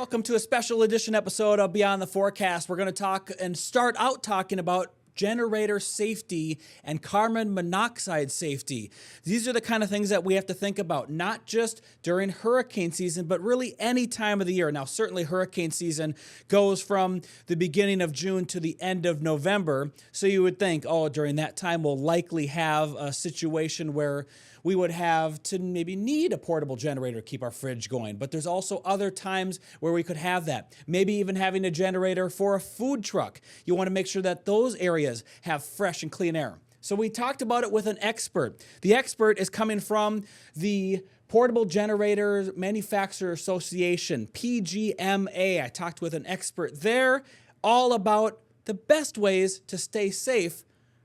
Welcome to a special edition episode of Beyond the Forecast. We're going to talk and start out talking about generator safety and carbon monoxide safety. These are the kind of things that we have to think about, not just during hurricane season, but really any time of the year. Now, certainly hurricane season goes from the beginning of June to the end of November. So you would think, oh, during that time, we'll likely have a situation where we would have to maybe need a portable generator to keep our fridge going. But there's also other times where we could have that. Maybe even having a generator for a food truck. You want to make sure that those areas have fresh and clean air. So we talked about it with an expert. The expert is coming from the Portable Generator Manufacturer Association, PGMA. I talked with an expert there all about the best ways to stay safe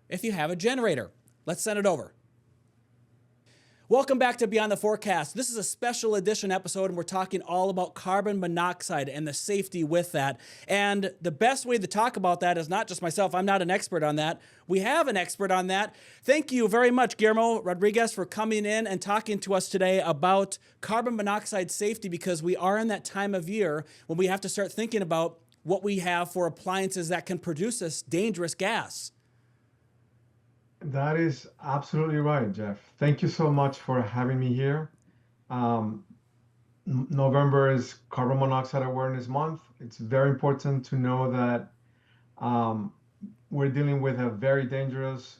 if you have a generator. Let's send it over. Welcome back to Beyond the Forecast. This is a special edition episode, and we're talking all about carbon monoxide and the safety with that. And the best way to talk about that is not just myself. I'm not an expert on that. We have an expert on that. Thank you very much, Guillermo Rodriguez, for coming in and talking to us today about carbon monoxide safety, because we are in that time of year when we have to start thinking about what we have for appliances that can produce this dangerous gas. That is absolutely right, Jeff. Thank you so much for having me here. November is Carbon Monoxide Awareness Month. It's very important to know that we're dealing with a very dangerous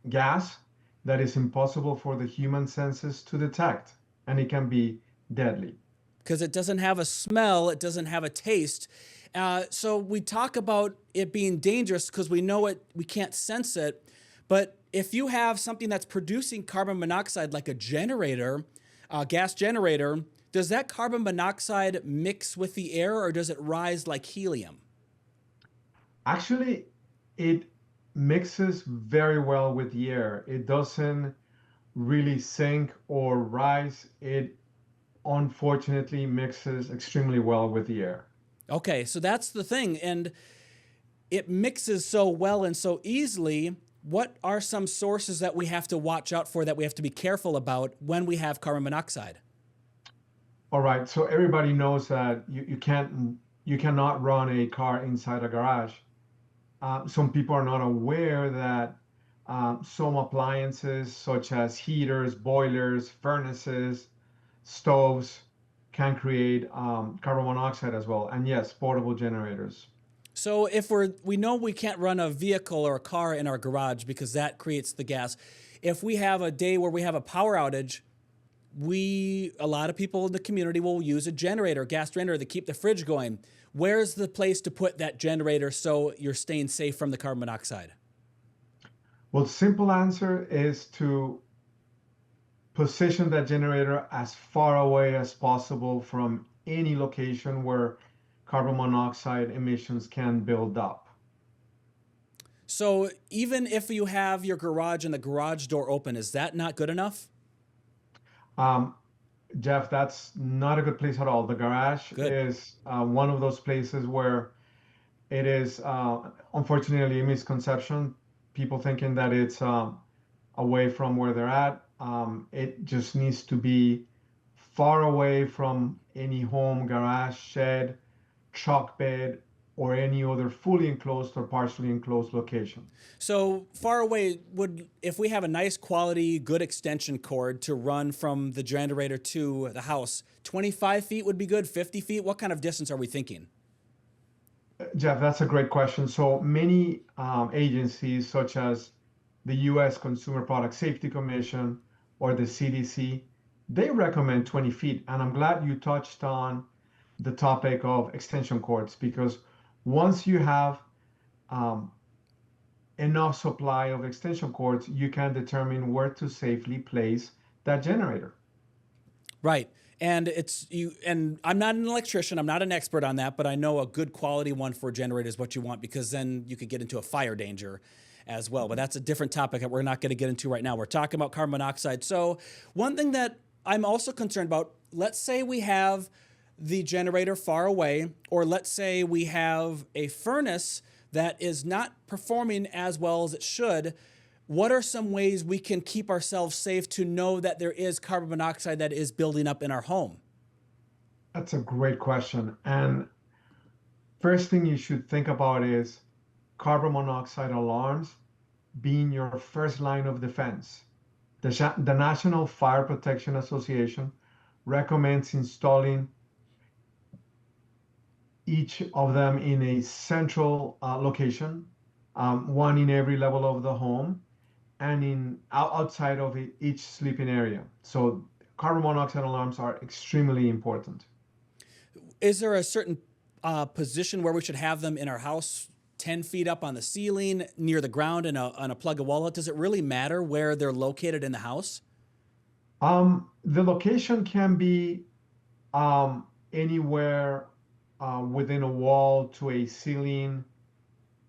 gas that is impossible for the human senses to detect, and it can be deadly. Because it doesn't have a smell, it doesn't have a taste. So we talk about it being dangerous because we know it, we can't sense it. But if you have something that's producing carbon monoxide like a generator, a gas generator, does that carbon monoxide mix with the air or does it rise like helium? Actually, it mixes very well with the air. It doesn't really sink or rise. It unfortunately mixes extremely well with the air. Okay, so that's the thing. And it mixes so well and so easily. What are some sources that we have to watch out for, that we have to be careful about when we have carbon monoxide? All right, so everybody knows that you cannot run a car inside a garage. Some people are not aware that some appliances such as heaters, boilers, furnaces, stoves can create carbon monoxide as well. And yes, portable generators. So if we know we can't run a vehicle or a car in our garage because that creates the gas. If we have a day where we have a power outage, a lot of people in the community will use a generator, gas generator, to keep the fridge going. Where's the place to put that generator so you're staying safe from the carbon monoxide? Well, the simple answer is to position that generator as far away as possible from any location where carbon monoxide emissions can build up. So even if you have your garage and the garage door open, is that not good enough? Um, Jeff, that's not a good place at all. The garage Good. is one of those places where it is, unfortunately, a misconception. People thinking that it's away from where they're at. It just needs to be far away from any home, garage, shed, truck bed, or any other fully enclosed or partially enclosed location. So far away, if we have a nice quality, good extension cord to run from the generator to the house, 25 feet would be good, 50 feet? What kind of distance are we thinking? Jeff, that's a great question. So many agencies, such as the U.S. Consumer Product Safety Commission or the CDC, they recommend 20 feet. And I'm glad you touched on the topic of extension cords, because once you have enough supply of extension cords, you can determine where to safely place that generator. Right. And I'm not an electrician, I'm not an expert on that, but I know a good quality one for a generator is what you want, because then you could get into a fire danger as well. But that's a different topic that we're not going to get into right now. We're talking about carbon monoxide. So one thing that I'm also concerned about, let's say we have the generator far away, or let's say we have a furnace that is not performing as well as it should. What are some ways we can keep ourselves safe to know that there is carbon monoxide that is building up in our home? That's a great question. And first thing you should think about is carbon monoxide alarms being your first line of defense. The National Fire Protection Association recommends installing each of them in a central location, one in every level of the home, and outside of each sleeping area. So carbon monoxide alarms are extremely important. Is there a certain position where we should have them in our house? 10 feet up on the ceiling, near the ground, and on a plug of wallet? Does it really matter where they're located in the house? The location can be anywhere within a wall to a ceiling,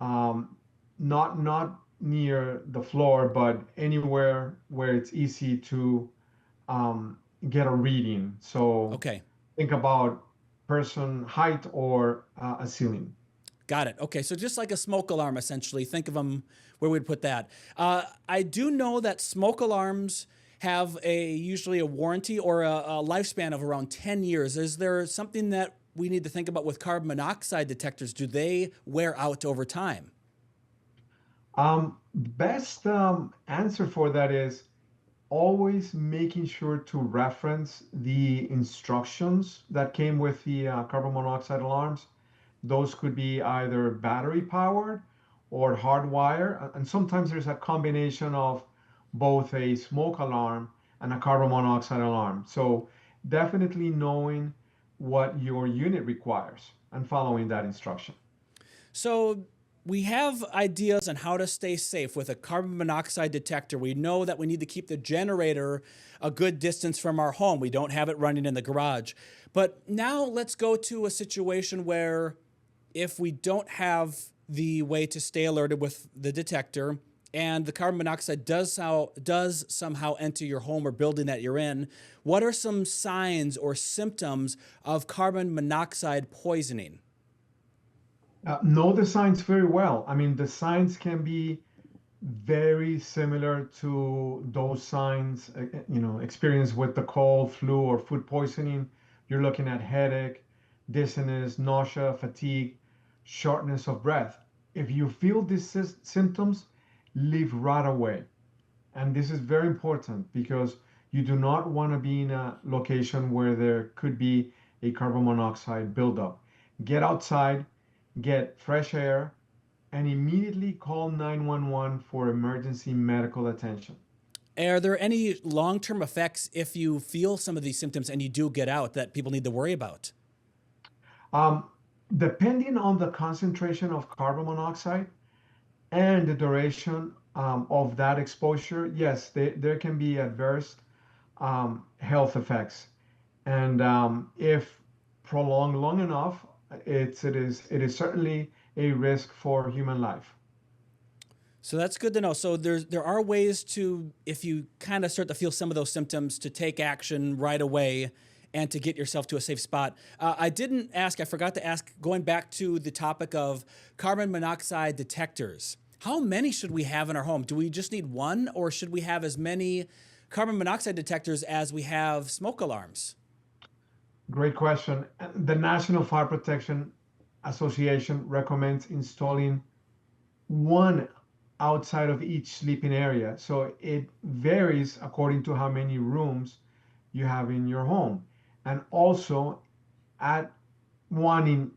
um, not near the floor, but anywhere where it's easy to get a reading. So Okay. think about person height or a ceiling. Got it. Okay, so just like a smoke alarm, essentially, think of them where we'd put that. I do know that smoke alarms have a usually a warranty or a lifespan of around 10 years. Is there something that we need to think about with carbon monoxide detectors? Do they wear out over time? Best answer for that is always making sure to reference the instructions that came with the carbon monoxide alarms. Those could be either battery powered or hardwire, and sometimes there's a combination of both a smoke alarm and a carbon monoxide alarm. So definitely knowing what your unit requires and following that instruction. So we have ideas on how to stay safe with a carbon monoxide detector. We know that we need to keep the generator a good distance from our home. We don't have it running in the garage. But now let's go to a situation where if we don't have the way to stay alerted with the detector and the carbon monoxide does somehow enter your home or building that you're in, what are some signs or symptoms of carbon monoxide poisoning? Know the signs very well. I mean, the signs can be very similar to those signs, experienced with the cold, flu, or food poisoning. You're looking at headache, dizziness, nausea, fatigue, shortness of breath. If you feel these symptoms, leave right away. And this is very important because you do not want to be in a location where there could be a carbon monoxide buildup. Get outside, get fresh air, and immediately call 911 for emergency medical attention. Are there any long term effects if you feel some of these symptoms and you do get out that people need to worry about? Um, Depending on the concentration of carbon monoxide and the duration of that exposure, yes, there can be adverse health effects. And if prolonged long enough, it is certainly a risk for human life. So that's good to know. So there are ways to, if you kind of start to feel some of those symptoms, to take action right away and to get yourself to a safe spot. I didn't ask, I forgot to ask, going back to the topic of carbon monoxide detectors. How many should we have in our home? Do we just need one, or should we have as many carbon monoxide detectors as we have smoke alarms? Great question. The National Fire Protection Association recommends installing one outside of each sleeping area. So it varies according to how many rooms you have in your home. And also at one in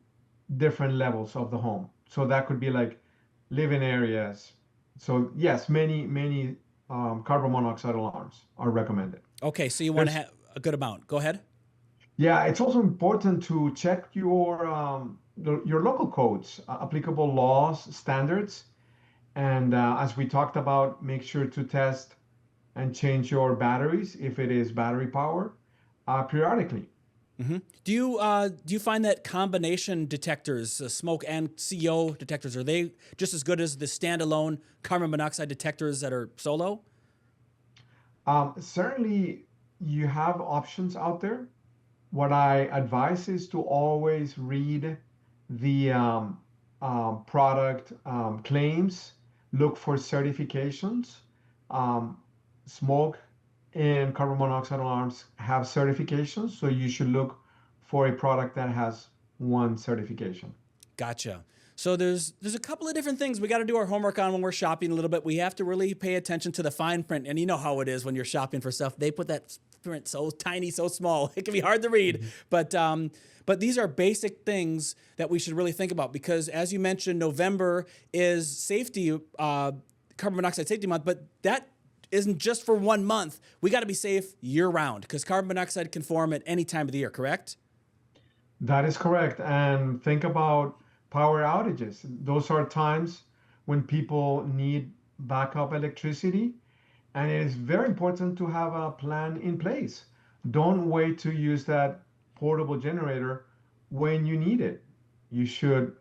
different levels of the home. So that could be like living areas. So yes, many carbon monoxide alarms are recommended. Okay, so you want to There's have a good amount. Go ahead. Yeah, it's also important to check your local codes, applicable laws, standards, and as we talked about, make sure to test and change your batteries if it is battery power periodically. Do you find that combination detectors, smoke and CO detectors, are they just as good as the standalone carbon monoxide detectors that are solo? Certainly, you have options out there. What I advise is to always read the product claims, look for certifications. Um, Smoke and carbon monoxide alarms have certifications, so you should look for a product that has one certification. Gotcha. So there's a couple of different things we got to do our homework on when we're shopping a little bit. We have to really pay attention to the fine print, and you know how it is when you're shopping for stuff. They put that print so tiny, so small, it can be hard to read. But these are basic things that we should really think about because, as you mentioned, November is safety, carbon monoxide safety month, but that isn't just for 1 month. We got to be safe year round because carbon monoxide can form at any time of the year, correct? That is correct. And think about power outages. Those are times when people need backup electricity, and it is very important to have a plan in place. Don't wait to use that portable generator when you need it. You should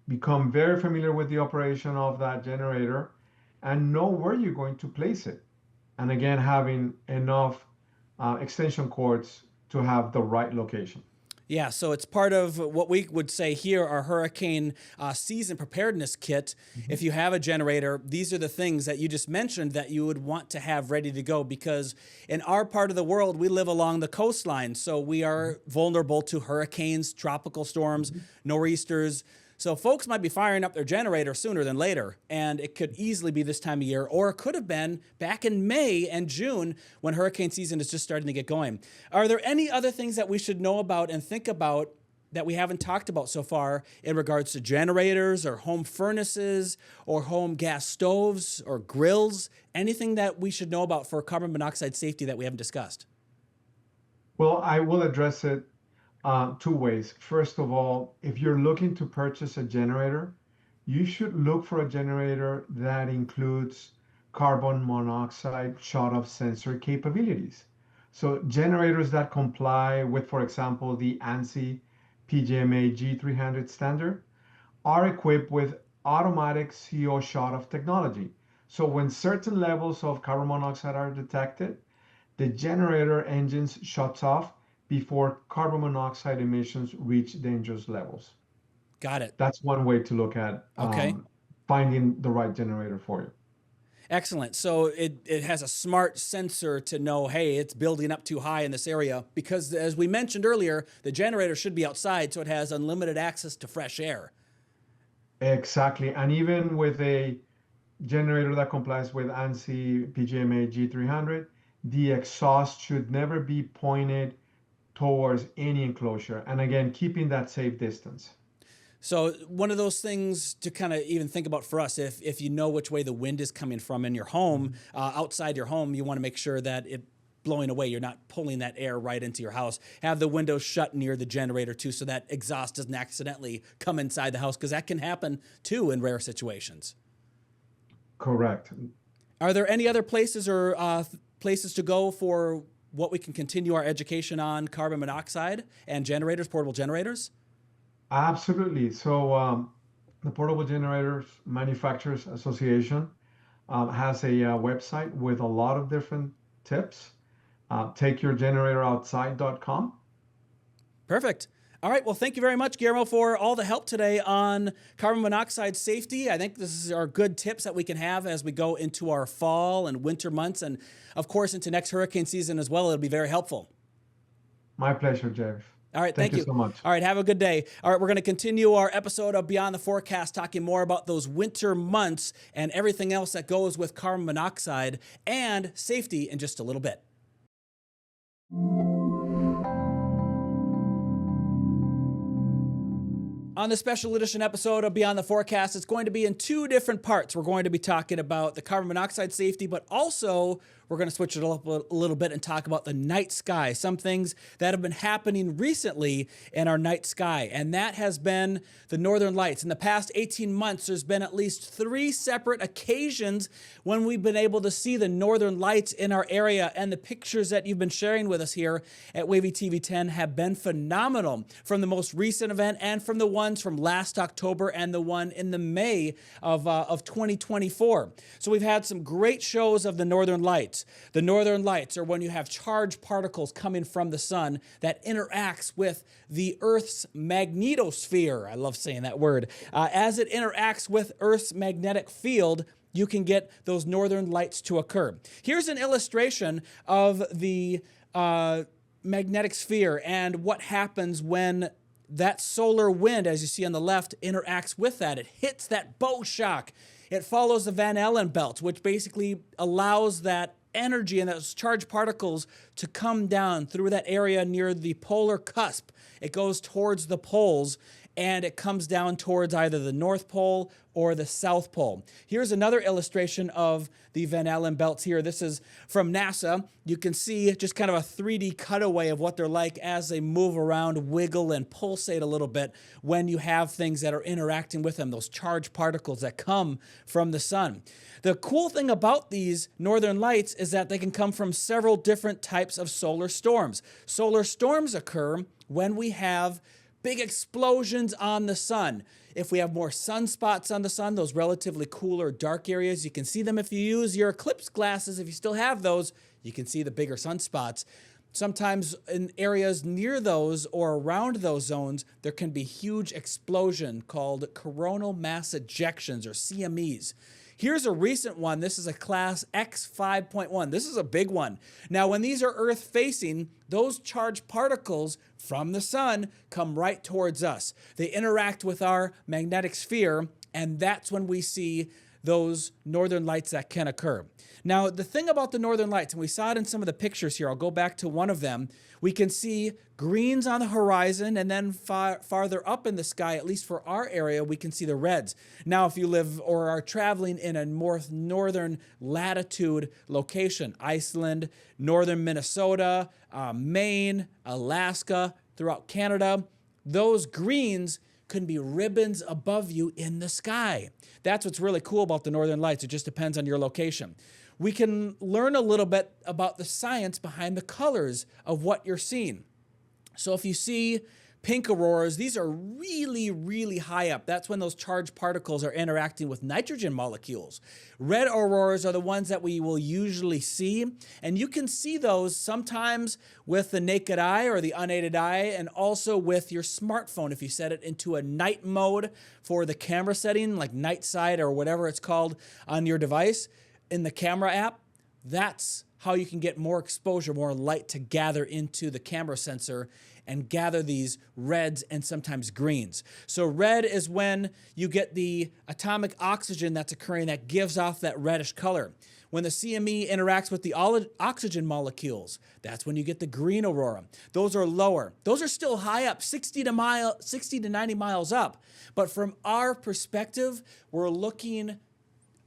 become very familiar with the operation of that generator and know where you're going to place it. And again, having enough extension cords to have the right location. Yeah, so it's part of what we would say here, our hurricane season preparedness kit. If you have a generator, these are the things that you just mentioned that you would want to have ready to go because in our part of the world, we live along the coastline. So we are vulnerable to hurricanes, tropical storms, nor'easters. So folks might be firing up their generator sooner than later, and it could easily be this time of year, or it could have been back in May and June when hurricane season is just starting to get going. Are there any other things that we should know about and think about that we haven't talked about so far in regards to generators or home furnaces or home gas stoves or grills? Anything that we should know about for carbon monoxide safety that we haven't discussed? Well, I will address it two ways. First of all, if you're looking to purchase a generator, you should look for a generator that includes carbon monoxide shut-off sensor capabilities. So generators that comply with, for example, the ANSI PGMA G300 standard are equipped with automatic CO shut-off technology. So when certain levels of carbon monoxide are detected, the generator engines shuts off before carbon monoxide emissions reach dangerous levels. Got it. That's one way to look at Okay. finding the right generator for you. Excellent. So it has a smart sensor to know, hey, it's building up too high in this area because as we mentioned earlier, the generator should be outside so it has unlimited access to fresh air. Exactly. And even with a generator that complies with ANSI PGMA G300, the exhaust should never be pointed towards any enclosure. And again, keeping that safe distance. So one of those things to kind of even think about for us, if you know which way the wind is coming from in your home, outside your home, you want to make sure that it blowing away, you're not pulling that air right into your house. Have the windows shut near the generator too, so that exhaust doesn't accidentally come inside the house, because that can happen too in rare situations. Correct. Are there any other places or places to go for what we can continue our education on carbon monoxide and generators, portable generators? Absolutely. So the Portable Generators Manufacturers Association has a website with a lot of different tips. Takeyourgeneratoroutside.com. Perfect. All right. Well, thank you very much, Guillermo, for all the help today on carbon monoxide safety. I think this are good tips that we can have as we go into our fall and winter months, and of course into next hurricane season as well. It'll be very helpful. My pleasure, Jeff. All right, Thank thank you so much. All right, have a good day. All right, we're going to continue our episode of Beyond the Forecast, talking more about those winter months and everything else that goes with carbon monoxide and safety in just a little bit. On the special edition episode of Beyond the Forecast, it's going to be in two different parts. We're going to be talking about the carbon monoxide safety, but also we're going to switch it up a little bit and talk about the night sky, some things that have been happening recently in our night sky, and that has been the northern lights. In the past 18 months, there's been at least 3 separate occasions when we've been able to see the northern lights in our area, and the pictures that you've been sharing with us here at Wavy TV 10 have been phenomenal, from the most recent event and from the ones from last October and the one in the May of 2024. So we've had some great shows of the northern lights. The northern lights are when you have charged particles coming from the sun that interacts with the Earth's magnetosphere. I love saying that word. As it interacts with Earth's magnetic field, you can get those northern lights to occur. Here's an illustration of the magnetic sphere and what happens when that solar wind, as you see on the left, interacts with that. It hits that bow shock. It follows the Van Allen belt, which basically allows that energy and those charged particles to come down through that area near the polar cusp. It goes towards the poles, and it comes down towards either the North Pole or the South Pole. Here's another illustration of the Van Allen belts here. This is from NASA. You can see just kind of a 3D cutaway of what they're like as they move around, wiggle, and pulsate a little bit when you have things that are interacting with them, those charged particles that come from the sun. The cool thing about these northern lights is that they can come from several different types of solar storms. Solar storms occur when we have big explosions on the sun. If we have more sunspots on the sun, those relatively cooler dark areas, you can see them if you use your eclipse glasses. If you still have those, you can see the bigger sunspots. Sometimes in areas near those or around those zones, there can be huge explosion called coronal mass ejections, or CMEs. Here's a recent one. This is a class X5.1. This is a big one. Now, when these are Earth-facing, those charged particles from the sun come right towards us. They interact with our magnetic sphere, and that's when we see those northern lights that can occur. Now, the thing about the northern lights, and we saw it in some of the pictures here, I'll go back to one of them, we can see greens on the horizon, and then farther up in the sky, at least for our area, we can see the reds. Now, if you live or are traveling in a more northern latitude location, Iceland, northern Minnesota, Maine, Alaska, throughout Canada, those greens can be ribbons above you in the sky. That's what's really cool about the northern lights. It just depends on your location. We can learn a little bit about the science behind the colors of what you're seeing. So if you see pink auroras, these are really, really high up. That's when those charged particles are interacting with nitrogen molecules. Red auroras are the ones that we will usually see, and you can see those sometimes with the naked eye or the unaided eye, and also with your smartphone if you set it into a night mode for the camera setting, like night sight or whatever it's called on your device in the camera app. That's how you can get more exposure, more light to gather into the camera sensor and gather these reds and sometimes greens. So red is when you get the atomic oxygen that's occurring that gives off that reddish color. When the CME interacts with the oxygen molecules, that's when you get the green aurora. Those are lower. Those are still high up, 60 to 90 miles up. But from our perspective, we're looking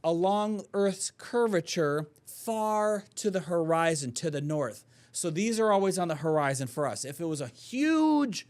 along Earth's curvature far to the horizon, to the north. So these are always on the horizon for us. If it was a huge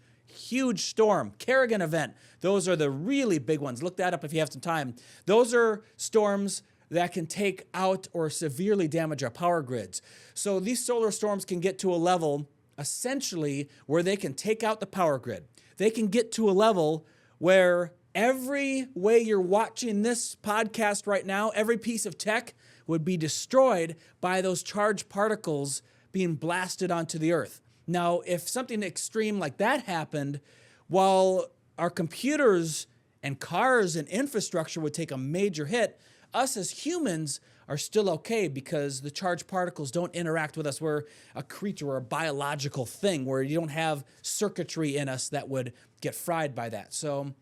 storm, Kerrigan event, those are the really big ones. Look that up if you have some time. Those are storms that can take out or severely damage our power grids. So these solar storms can get to a level, essentially, where they can take out the power grid. They can get to a level where every way you're watching this podcast right now, every piece of tech would be destroyed by those charged particles being blasted onto the earth. Now, if something extreme like that happened, while our computers and cars and infrastructure would take a major hit, us as humans are still okay because the charged particles don't interact with us. We're a creature or a biological thing where you don't have circuitry in us that would get fried by that. So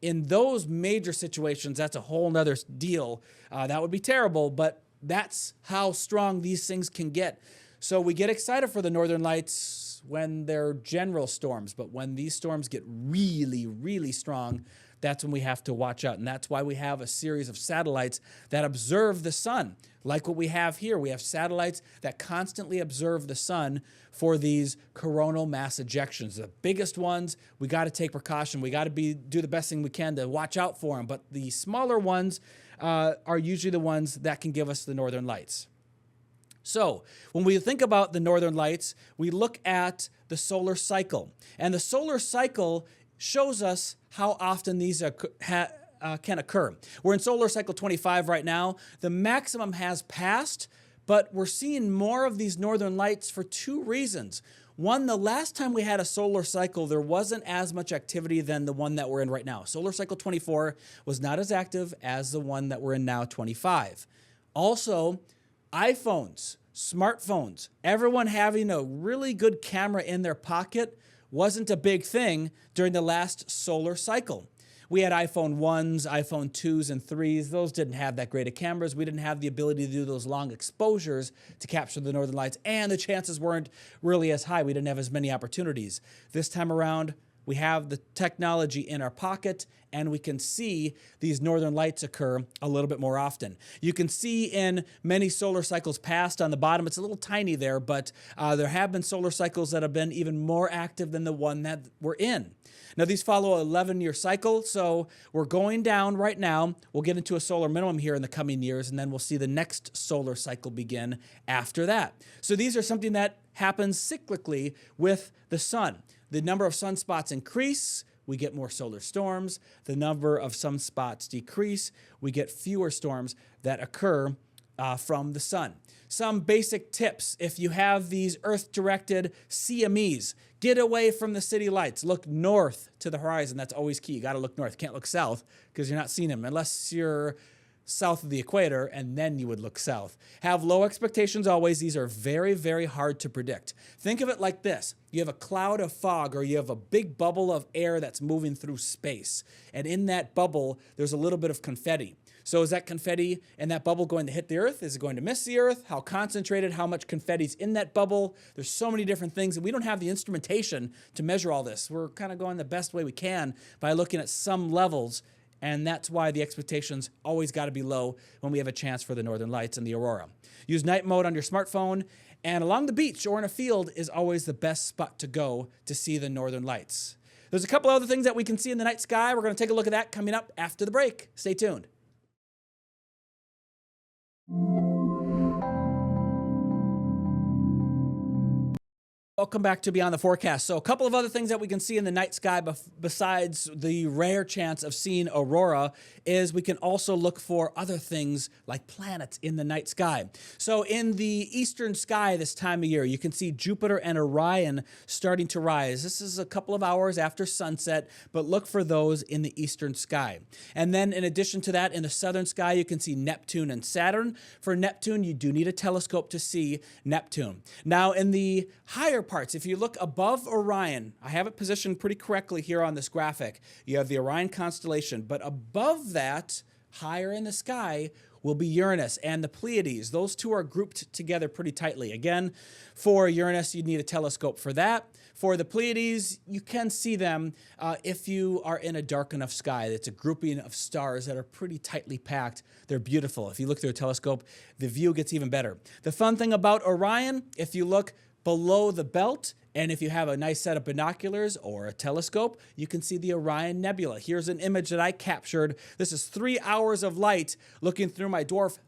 in those major situations, that's a whole nother deal. That would be terrible, but that's how strong these things can get. So we get excited for the northern lights when they're general storms, but when these storms get really, really strong, that's when we have to watch out. And that's why we have a series of satellites that observe the sun. Like what we have here, we have satellites that constantly observe the sun for these coronal mass ejections. The biggest ones, we got to take precaution. We got to do the best thing we can to watch out for them. But the smaller ones are usually the ones that can give us the northern lights. So when we think about the northern lights, we look at the solar cycle. And the solar cycle shows us how often these can occur. We're in solar cycle 25 right now. The maximum has passed, but we're seeing more of these northern lights for two reasons. One, the last time we had a solar cycle, there wasn't as much activity than the one that we're in right now. Solar cycle 24 was not as active as the one that we're in now, 25. Also, iPhones Smartphones. Everyone having a really good camera in their pocket wasn't a big thing during the last solar cycle. We had iPhone 1s, iPhone 2s, and 3s. Those didn't have that great of cameras. We didn't have the ability to do those long exposures to capture the northern lights, and the chances weren't really as high. We didn't have as many opportunities. This time around, we have the technology in our pocket, and we can see these northern lights occur a little bit more often. You can see in many solar cycles past on the bottom, it's a little tiny there, but there have been solar cycles that have been even more active than the one that we're in. Now, these follow an 11-year cycle, so we're going down right now. We'll get into a solar minimum here in the coming years, and then we'll see the next solar cycle begin after that. So these are something that happens cyclically with the sun. The number of sunspots increase, we get more solar storms. The number of sunspots decrease, we get fewer storms that occur from the sun. Some basic tips: if you have these Earth-directed CMEs, get away from the city lights. Look north to the horizon. That's always key. You got to look north. Can't look south because you're not seeing them unless you're south of the equator, and then you would look south. Have low expectations always. These are very, very hard to predict. Think of it like this. You have a cloud of fog, or you have a big bubble of air that's moving through space. And in that bubble, there's a little bit of confetti. So is that confetti and that bubble going to hit the Earth? Is it going to miss the Earth? How concentrated, how much confetti's in that bubble? There's so many different things, and we don't have the instrumentation to measure all this. We're kind of going the best way we can by looking at some levels, and that's why the expectations always got to be low when we have a chance for the northern lights and the aurora. Use night mode on your smartphone, and along the beach or in a field is always the best spot to go to see the northern lights. There's a couple other things that we can see in the night sky. We're going to take a look at that coming up after the break. Stay tuned. Welcome back to Beyond the Forecast. So a couple of other things that we can see in the night sky besides the rare chance of seeing aurora is we can also look for other things like planets in the night sky. So in the eastern sky this time of year, you can see Jupiter and Orion starting to rise. This is a couple of hours after sunset, but look for those in the eastern sky. And then in addition to that, in the southern sky, you can see Neptune and Saturn. For Neptune, you do need a telescope to see Neptune. Now in the higher parts, if you look above Orion, I have it positioned pretty correctly here on this graphic. You have the Orion constellation, but above that, higher in the sky, will be Uranus and the Pleiades. Those two are grouped together pretty tightly. Again, for Uranus, you'd need a telescope for that. For the Pleiades, you can see them if you are in a dark enough sky. It's a grouping of stars that are pretty tightly packed. They're beautiful. If you look through a telescope, the view gets even better. The fun thing about Orion, if you look below the belt, and if you have a nice set of binoculars or a telescope, you can see the Orion Nebula. Here's an image that I captured. This is 3 hours of light looking through my Dwarf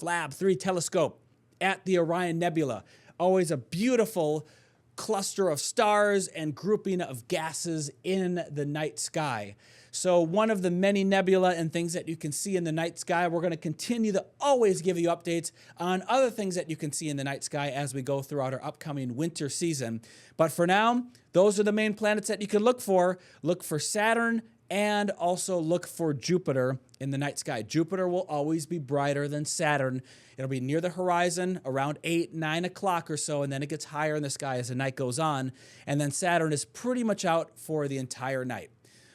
Lab 3 telescope at the Orion Nebula. Always a beautiful cluster of stars and grouping of gases in the night sky. So one of the many nebula and things that you can see in the night sky. We're going to continue to always give you updates on other things that you can see in the night sky as we go throughout our upcoming winter season. But for now, those are the main planets that you can look for. Look for Saturn and also look for Jupiter in the night sky. Jupiter will always be brighter than Saturn. It'll be near the horizon around 8, 9 o'clock or so, and then it gets higher in the sky as the night goes on. And then Saturn is pretty much out for the entire night.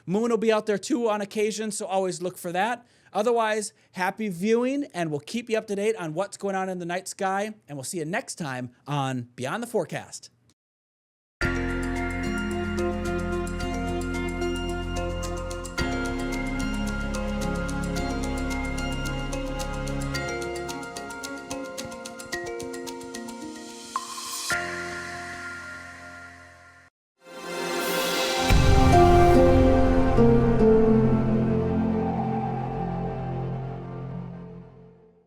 Moon will be out there too on occasion, so always look for that. Otherwise, happy viewing, and we'll keep you up to date on what's going on in the night sky, and we'll see you next time on Beyond the Forecast.